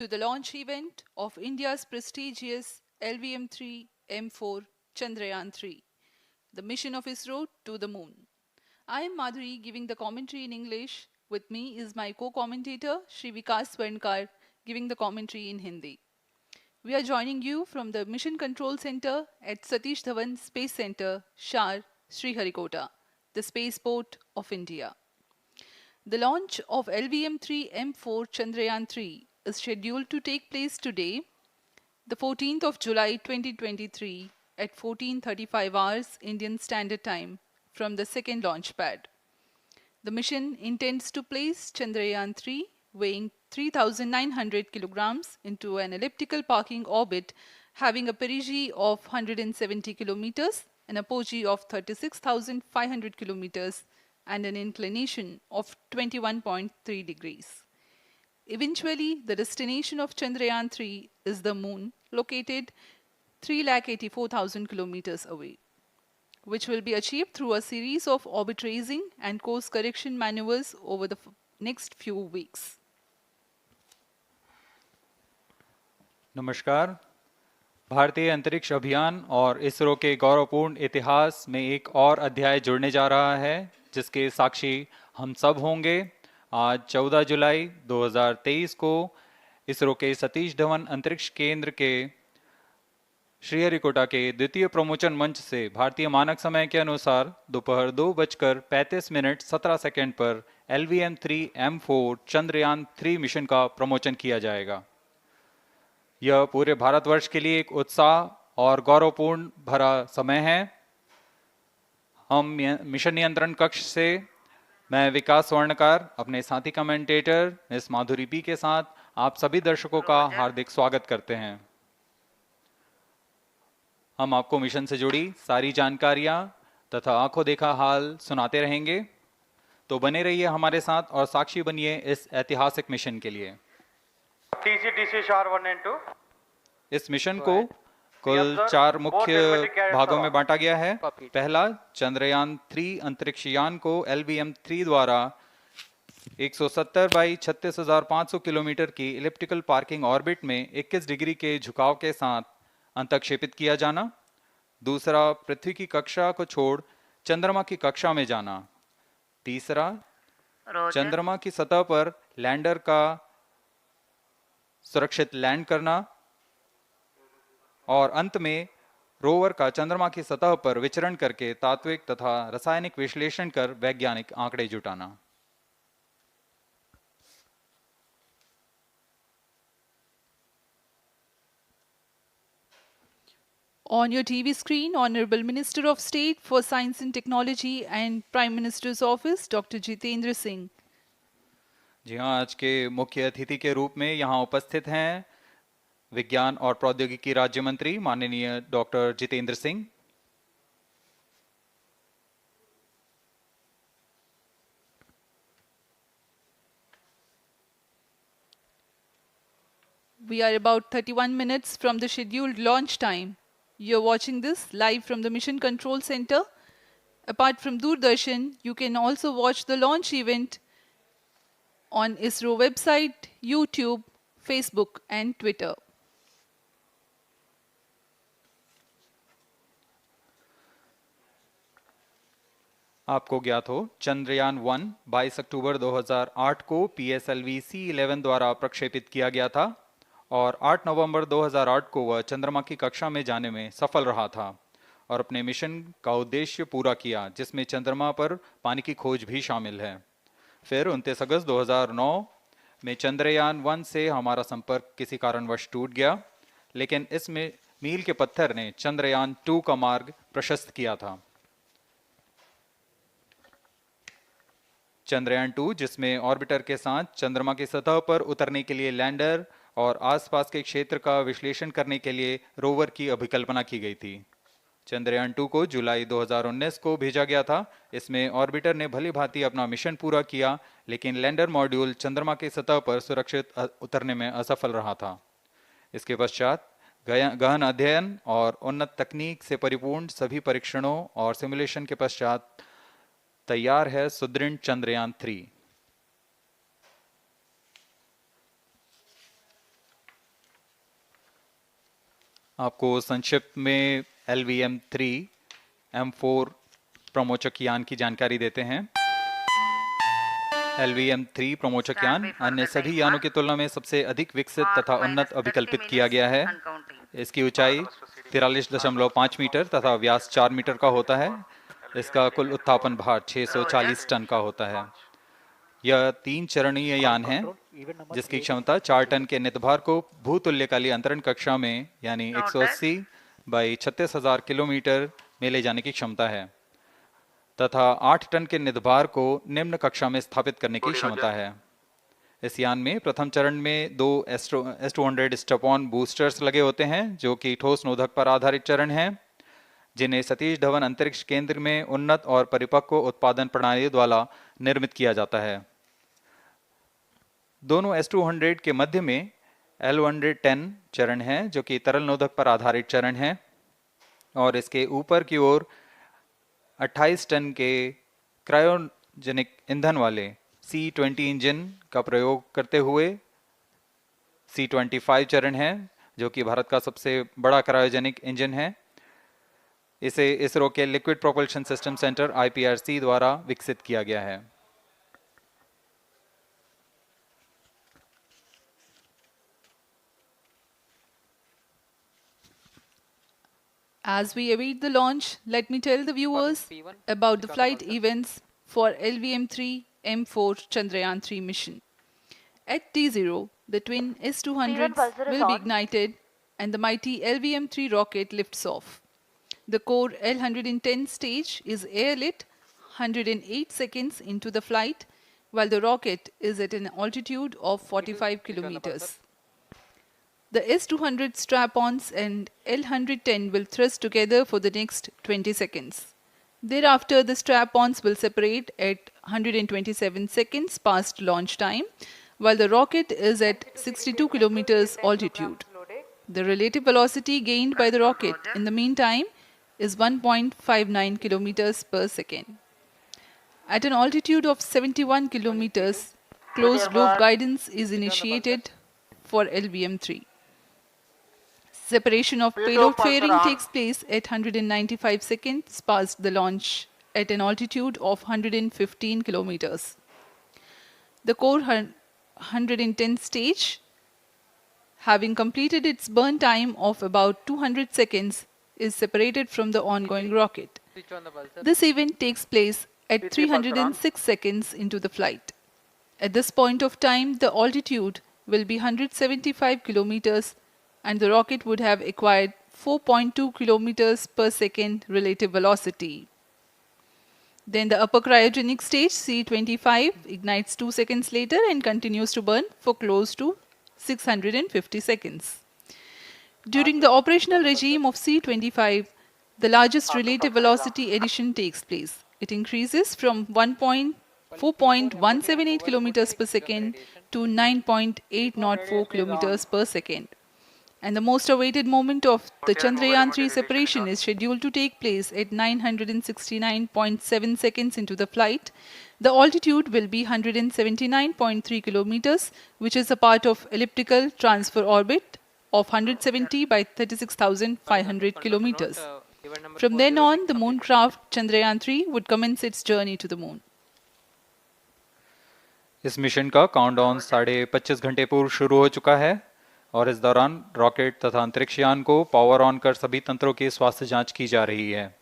to the launch event of India's prestigious LVM3 M4 Chandrayaan 3, the mission of ISRO to the moon. I am Madhuri giving the commentary in English. With me is my co-commentator Shri Vikas Swarnkar giving the commentary in Hindi. We are joining you from the Mission Control Center at Satish Dhawan Space Center, Shar, Sriharikota, the spaceport of India. The launch of LVM-3 M4 Chandrayaan 3 is scheduled to take place today, the 14th of July 2023 at 14:35 hours Indian Standard Time from the second launch pad. The mission intends to place Chandrayaan 3 weighing 3,900 kilograms into an elliptical parking orbit having a perigee of 170 kilometers, an apogee of 36,500 kilometers and an inclination of 21.3 degrees. Eventually, the destination of Chandrayaan 3 is the moon, located 384,000 kilometers away, which will be achieved through a series of orbit raising and course correction maneuvers over the next few weeks. नमस्कार। भारतीय अंतरिक्ष अभियान और इसरो के गौरवपूर्ण इतिहास में एक और अध्याय जुड़ने जा रहा है, जिसके साक्षी हम सब होंगे। आज 14 जुलाई 2023 को इसरो के सतीश धवन अंतरिक्ष केंद्र के श्रीहरिकोटा के द्वितीय प्रमोचन मंच से भारतीय मानक समय के अनुसार दोपहर 2:35:17 पर LVM-3 M4 चंद्रयान 3 मिशन का प्रमोचन किया जाएगा। यह पूरे भारतवर्ष के लिए एक उत्साह और गौरवपूर्ण भरा समय है। हम मिशन नियंत्रण कक्ष से मैं विकास स्वर्णकार, अपने साथी कमेंटेटर मिस माधुरी पी के साथ आप सभी दर्शकों का हार्दिक स्वागत करते हैं। हम आपको मिशन से जुड़ी सारी जानकारियां तथा आंखों देखा हाल सुनाते रहेंगे, तो बने रहिए हमारे साथ और साक्षी बनिए इस ऐतिहासिक मिशन के लिए। TC शार 1 and 2। इस मिशन को कुल 4 मुख्य भागों में बांटा गया है। पहला, चंद्रयान 3 अंतरिक्ष यान को LVM-3 द्वारा 170 बाई 36,500 किलोमीटर की इलिप्टिकल पार्किंग ऑर्बिट में 21 डिग्री के झुकाव के साथ अंतक्षेपित किया जाना। दूसरा, पृथ्वी की कक्षा को छोड़ चंद्रमा की कक्षा में जाना। तीसरा, चंद्रमा की सतह पर लैंडर का सुरक्षित लैंड करना। और अंत में रोवर का चंद्रमा की सतह पर विचरण करके तात्विक तथा रासायनिक विश्लेषण कर वैज्ञानिक आंकड़े जुटाना। On your TV screen, Honorable Minister of State for Science and Technology and Prime Minister's Office, Dr. Jitendra Singh. जी हाँ, आज के मुख्य अतिथि के रूप में यहाँ उपस्थित हैं विज्ञान और प्रौद्योगिकी राज्य मंत्री माननीय doctor Jitendra Singh. We are about 31 minutes from the scheduled launch time. You're watching this live from the Mission Control Center. Apart from Doordarshan, you can also watch the launch event on ISRO website, YouTube, Facebook and Twitter. आपको ज्ञात हो, चंद्रयान 1 22 अक्टूबर 2008 को PSLV C11 द्वारा प्रक्षेपित किया गया था और 8 नवंबर 2008 को वह चंद्रमा की कक्षा में जाने में सफल रहा था और अपने मिशन का उद्देश्य पूरा किया, जिसमें चंद्रमा पर पानी की खोज भी शामिल है। फिर 29 अगस्त 2009 में चंद्रयान 1 से हमारा संपर्क किसी कारणवश टूट गया, लेकिन इसमें मील के पत्थर ने चंद्रयान 2 का मार्ग प्रशस्त किया था। चंद्रयान 2, जिसमें ऑर्बिटर के साथ चंद्रमा की सतह पर उतरने के लिए लैंडर और आसपास के क्षेत्र का विश्लेषण करने के लिए रोवर की अभिकल्पना की गई थी। चंद्रयान 2 को जुलाई 2019 को भेजा गया था। इसमें ऑर्बिटर ने भली भांति अपना मिशन पूरा किया, लेकिन लैंडर मॉड्यूल चंद्रमा की सतह पर सुरक्षित उतरने में असफल रहा था। इसके पश्चात गहन अध्ययन और उन्नत तकनीक से परिपूर्ण सभी परीक्षणों और सिमुलेशन के पश्चात तैयार है सुदृढ़ चंद्रयान 3। आपको संक्षिप्त में LVM3 M4 प्रमोचक यान की जानकारी देते हैं। LVM3 प्रमोचक यान अन्य सभी यानों की तुलना में सबसे अधिक विकसित तथा उन्नत अभिकल्पित किया गया है। इसकी ऊंचाई 43.5 मीटर तथा व्यास 4 मीटर का होता है। इसका कुल उत्थापन भार 640 टन का होता है। यह 3 चरणीय यान है जिसकी क्षमता 4 टन के नितभार को भूतुल्यकालीय अंतरण कक्षा में यानी 180 बाई 36,000 किलोमीटर में ले जाने की क्षमता है तथा 8 टन के नितभार को निम्न कक्षा में स्थापित करने की क्षमता है। इस यान में प्रथम चरण में 2 S200 स्टेप-ऑन बूस्टर्स लगे होते हैं जो कि ठोस नोदक पर आधारित चरण हैं, जिन्हें सतीश धवन अंतरिक्ष केंद्र में उन्नत और परिपक्व उत्पादन प्रणाली द्वारा निर्मित किया जाता है। दोनों S200 के मध्य में L110 चरण है जो कि तरल नोदक पर आधारित चरण है और इसके ऊपर की ओर 28 टन के क्रायोजेनिक ईंधन वाले C20 इंजन का प्रयोग करते हुए C25 चरण है जो कि भारत का सबसे बड़ा क्रायोजेनिक इंजन है। इसे इसरो के liquid propulsion system centre IPRC द्वारा विकसित किया गया है। As we await the launch, let me tell the viewers about the flight events for LVM3 M4 Chandrayaan 3 mission. At T0, the twin S200s will be ignited and the mighty LVM3 rocket lifts off. The core L110 stage is airlit 108 seconds into the flight, while the rocket is at an altitude of 45 kilometers. The S200 strap-ons and L110 will thrust together for the next 20 seconds. Thereafter, the strap-ons will separate at 127 seconds past launch time, while the rocket is at 62 kilometers altitude. The relative velocity gained by the rocket in the meantime is 1.59 kilometers per second. At an altitude of 71 kilometers, closed loop guidance is initiated for LVM3. Separation of payload fairing takes place at 195 seconds past the launch at an altitude of 115 kilometers. The core 110 stage, having completed its burn time of about 200 seconds, is separated from the ongoing rocket. This event takes place at 306 seconds into the flight. At this point of time, the altitude will be 175 kilometers and the rocket would have acquired 4.2 kilometers per second relative velocity. Then the upper cryogenic stage C25 ignites 2 seconds later and continues to burn for close to 650 seconds. During the operational regime of C25, the largest relative velocity addition takes place. It increases from 4.178 kilometers per second to 9.804 kilometers per second. And the most awaited moment of the Chandrayaan 3 separation is scheduled to take place at 969.7 seconds into the flight. The altitude will be 179.3 kilometers, which is a part of elliptical transfer orbit of 170 by 36,500 kilometers. From then on, the mooncraft Chandrayaan 3 would commence its journey to the moon. इस mission का countdown 25.5 घंटे पूर्व शुरू हो चुका है और इस दौरान रॉकेट तथा अंतरिक्ष यान को पावर ऑन कर सभी तंत्रों की स्वास्थ्य जांच की जा रही है।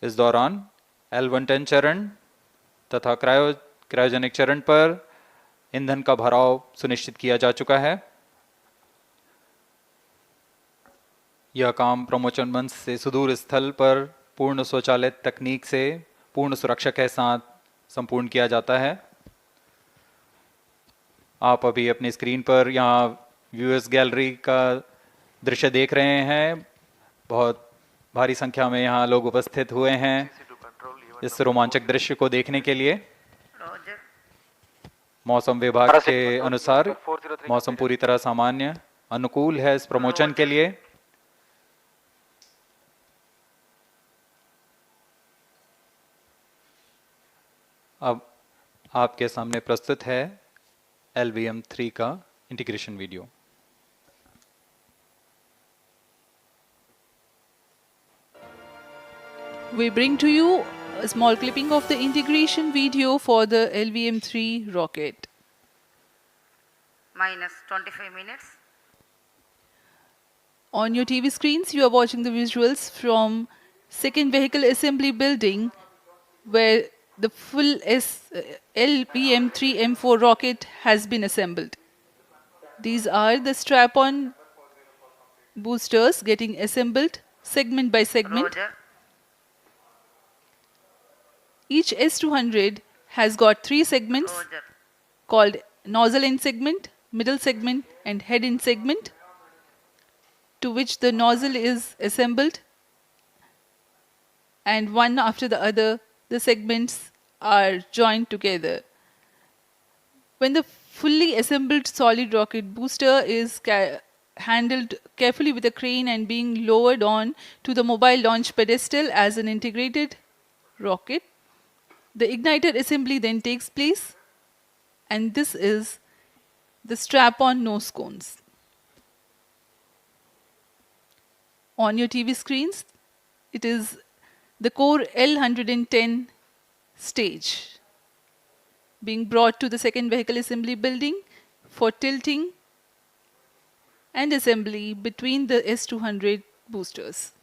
इस दौरान L110 चरण तथा क्रायोजेनिक चरण पर ईंधन का भराव सुनिश्चित किया जा चुका है। यह काम प्रमोचन मंच से सुदूर स्थल पर पूर्ण स्वचालित तकनीक से पूर्ण सुरक्षा के साथ संपूर्ण किया जाता है। आप अभी अपनी स्क्रीन पर यहाँ व्यूअर्स गैलरी का दृश्य देख रहे हैं। बहुत भारी संख्या में यहाँ लोग उपस्थित हुए हैं इस रोमांचक दृश्य को देखने के लिए। मौसम विभाग के अनुसार मौसम पूरी तरह सामान्य अनुकूल है इस प्रमोचन के लिए। अब आपके सामने प्रस्तुत है LVM3 का integration video. We bring to you a small clipping of the integration video for the LVM3 rocket. Minus 25 minutes. On your TV screens, you are watching the visuals from second vehicle assembly building where the full LVM3M4 rocket has been assembled. These are the strap-on boosters getting assembled segment by segment. Roger. Each S200 has got 3 segments Roger. called nozzle end segment, middle segment and head end segment, to which the nozzle is assembled, and one after the other the segments are joined together. When the fully assembled solid rocket booster is handled carefully with a crane and being lowered on to the mobile launch pedestal as an integrated rocket, the igniter assembly then takes place, and this is the strap-on nose cones. On your TV screens, it is the core L110 stage being brought to the second vehicle assembly building for tilting and assembly between the S200 boosters.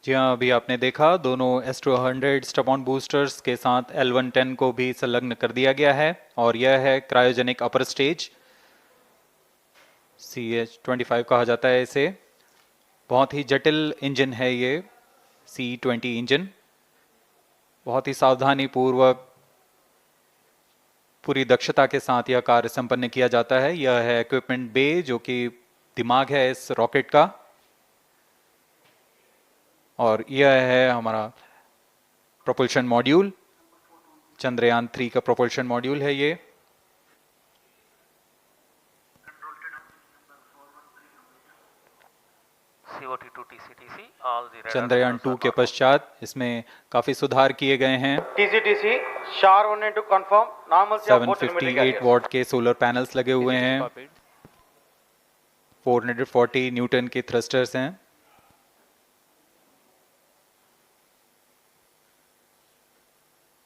जी हाँ, अभी आपने देखा दोनों S200 stub-on boosters के साथ L110 को भी संलग्न कर दिया गया है और यह है क्रायोजेनिक अपर स्टेज, CH25 कहा जाता है इसे। बहुत ही जटिल इंजन है ये C20 इंजन। बहुत ही सावधानी पूर्वक पूरी दक्षता के साथ यह कार्य संपन्न किया जाता है। यह है इक्विपमेंट बे जो कि दिमाग है इस रॉकेट का, और यह है हमारा प्रोपल्शन मॉड्यूल, चंद्रयान 3 का प्रोपल्शन मॉड्यूल है ये। चंद्रयान 2 के पश्चात इसमें काफी सुधार किए गए हैं। TCTC SHAR 1 and 2 confirm normalcy of both telemetry 758 carriers. What के सोलर पैनल्स लगे हुए हैं, 440 न्यूटन के थ्रस्टर्स हैं।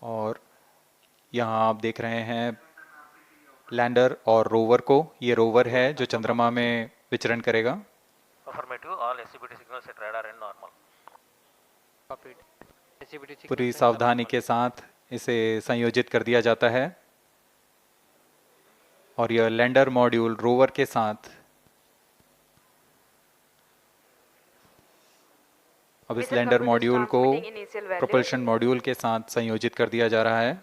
और यहाँ आप देख रहे हैं लैंडर और रोवर को। ये रोवर है जो चंद्रमा में विचरण करेगा। पूरी सावधानी के साथ इसे संयोजित कर दिया जाता है और यह लैंडर मॉड्यूल रोवर के साथ अब इस लैंडर मॉड्यूल को प्रोपल्शन मॉड्यूल के साथ संयोजित कर दिया जा रहा है।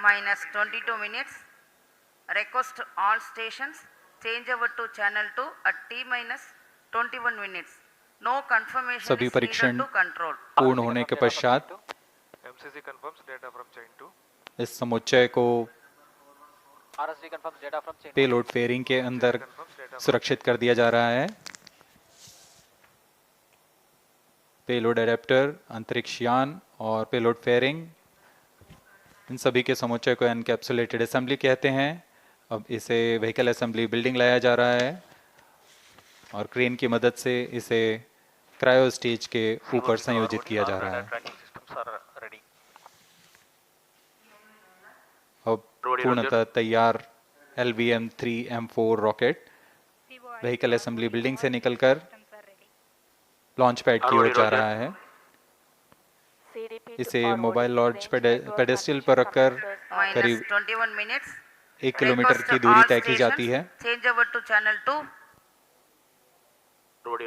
Minus 22 minutes. Request all stations change over to channel 2 at T minus 21 minutes. No confirmation सभी is needed परीक्षण to control. पूर्ण होने के पश्चात MCC confirms data from chain 2. इस समुच्चय को पेलोड फेयरिंग के अंदर सुरक्षित कर दिया जा रहा है। पेलोड एडेप्टर, अंतरिक्ष यान और पेलोड फेयरिंग, इन सभी के समुच्चय को एनकैप्सुलेटेड असेंबली कहते हैं। अब इसे व्हीकल असेंबली बिल्डिंग लाया जा रहा है और क्रेन की मदद से इसे क्रायो स्टेज के ऊपर संयोजित किया जा रहा है। अब पूर्णतः तैयार LVM3M4 rocket vehicle assembly building से निकलकर लॉन्च पैड की ओर जा रहा है। इसे मोबाइल लॉन्च पेडेस्टल पर रखकर करीब 21 minutes. 1 किलोमीटर Request की दूरी all तय की जाती है। stations change over to channel 2.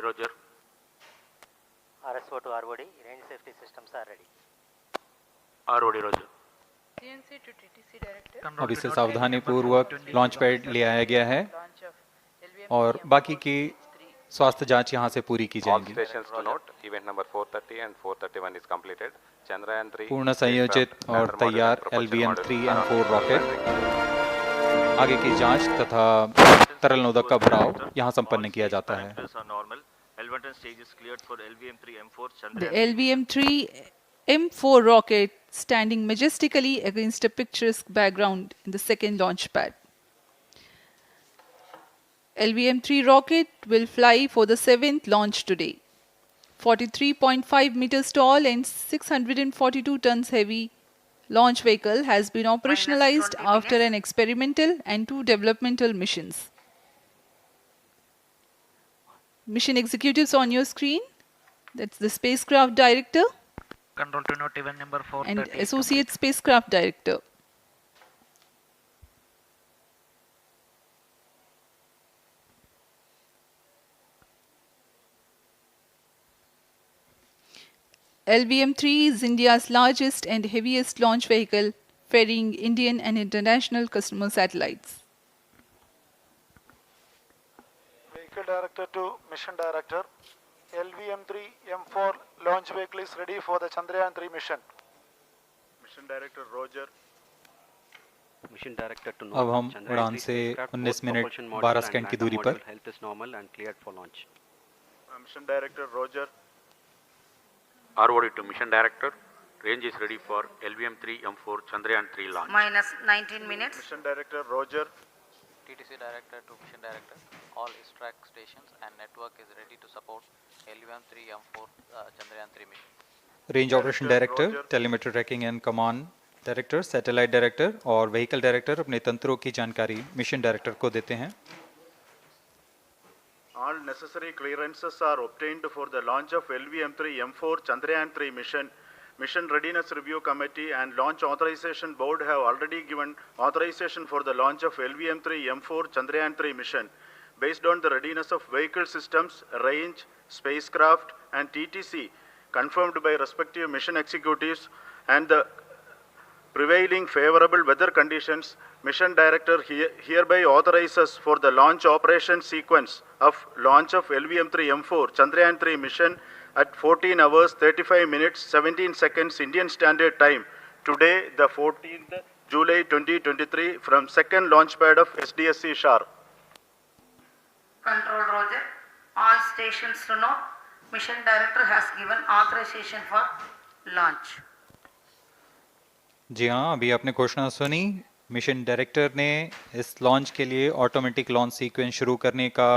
Roger. RSO to ROD, range safety systems are ready. Roger. अब इसे सावधानी पूर्वक लॉन्च पैड ले आया गया है और बाकी की स्वास्थ्य जांच यहां से पूरी की All जाएंगी। stations to note, event number 430 and 431 is completed. Chandrayaan 3 पूर्ण संयोजित और तैयार LVM3M4 रॉकेट आगे की जांच तथा तरल नोदक का भराव यहां संपन्न किया जाता है। The LVM3M4 rocket standing majestically against a picturesque background in the second launch pad. LVM-3 rocket will fly for the 7th launch today. 43.5 meters tall and 642 tons heavy launch vehicle has been operationalized 20 after minutes. an experimental and 2 developmental missions. Mission executives on your screen. That's the spacecraft director Control to note event number and 430 is associate complete. spacecraft director. LVM-3 is India's largest and heaviest launch vehicle, ferrying Indian and international customer satellites. Vehicle Director to Mission Director. LVM-3 M4 launch vehicle is ready for the Chandrayaan-3 mission. Mission Director Roger. Mission Director to अब हम Chandrayaan उड़ान 3 से spacecraft, 19 both minute propulsion module 12 and second की lander दूरी पर module health is normal and cleared for launch. Mission Director Roger. ROD to Mission Director. Range is ready for LVM-3 M4 Chandrayaan-3 launch. Minus 19 minutes. Mission Director Roger. TTC Director to Mission Director. All ISTRAC stations and network is ready to support LVM-3 M4 Chandrayaan-3 mission. Range operation director, telemetry tracking and command director, satellite director और vehicle director अपने तंत्रों की जानकारी mission director को देते हैं. All necessary clearances are obtained for the launch of LVM-3 M4 Chandrayaan-3 mission. Mission Readiness Review Committee and Launch Authorization Board have already given authorization for the launch of LVM-3 M4 Chandrayaan-3 mission. Based on the readiness of vehicle systems, range, spacecraft, and TTC, confirmed by respective mission executives, and the prevailing favorable weather conditions, Mission Director hereby authorizes for the launch operation sequence of launch of LVM-3 M4 Chandrayaan-3 mission at 14 hours 35 minutes 17 seconds Indian Standard Time today, the 14th July 2023, from second launch pad of SDSC Shar. Control Roger. All stations to know. Mission Director has given authorization for launch. जी हाँ, अभी आपने घोषणा सुनी. Mission director ने इस launch के लिए automatic launch sequence शुरू करने का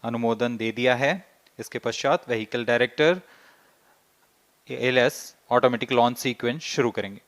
अनुमोदन दे दिया है. इसके पश्चात vehicle director LS automatic launch sequence शुरू करेंगे.